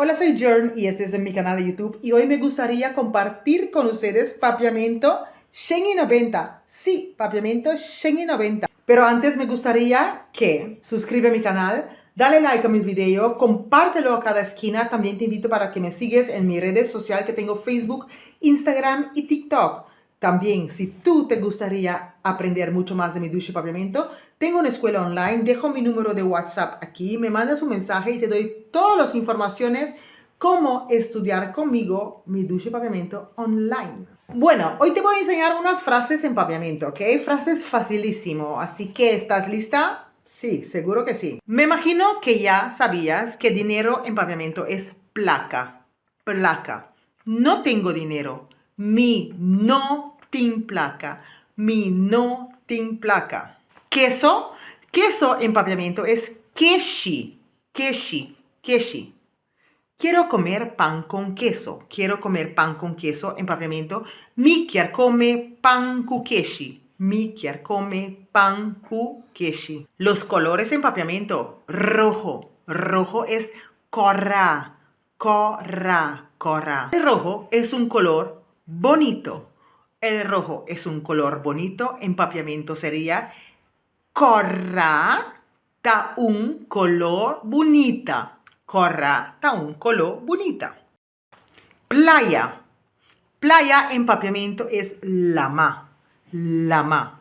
Hola, soy Jern y este es mi canal de YouTube y hoy me gustaría compartir con ustedes papiamento Shengi 90. Sí, papiamento Shengi 90. Pero antes me gustaría que suscribe a mi canal, dale like a mi video, compártelo a cada esquina. También te invito para que me sigas en mis redes sociales que tengo Facebook, Instagram y TikTok. También, si tú te gustaría aprender mucho más de mi ducha y papiamento, tengo una escuela online, dejo mi número de WhatsApp aquí, me mandas un mensaje y te doy todas las informaciones cómo estudiar conmigo mi ducha y papiamento online. Bueno, hoy te voy a enseñar unas frases en papiamento, ¿ok? Frases facilísimo, así que ¿estás lista? Sí, seguro que sí. Me imagino que ya sabías que dinero en papiamento es placa. Placa. No tengo dinero. Mi no tin placa. Mi no tin placa. Queso. Queso en papiamento es keshi. Keshi. Keshi. Quiero comer pan con queso. Quiero comer pan con queso en papiamento. Mi quier come pan cu keshi. Mi quier come pan cu keshi. Los colores en papiamento. Rojo. Rojo es corra. Corra. Corra. El rojo es un color bonito. El rojo es un color bonito. En papiamento sería corra da un color bonita. Corra da un color bonita. Playa. Playa en papiamento es lama. Lama.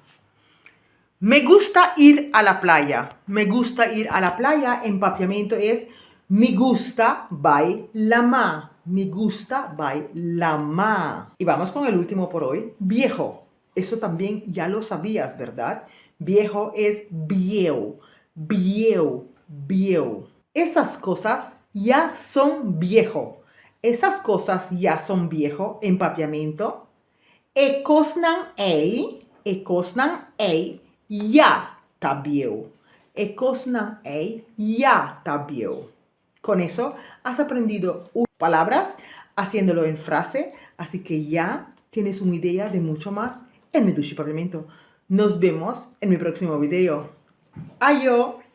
Me gusta ir a la playa. Me gusta ir a la playa en papiamento es me gusta by lama. Me gusta by lama. Y vamos con el último por hoy. Viejo. Eso también ya lo sabías, ¿verdad? Viejo es viejo. Viejo. Viejo. Esas cosas ya son viejo. Esas cosas ya son viejo en papiamento. Ekosnan ei ya tá viejo. Ekosnan ei ya tá viejo. Con eso has aprendido palabras haciéndolo en frase, así que ya tienes una idea de mucho más en mi ducha y papiamento. Nos vemos en mi próximo video. Ayo.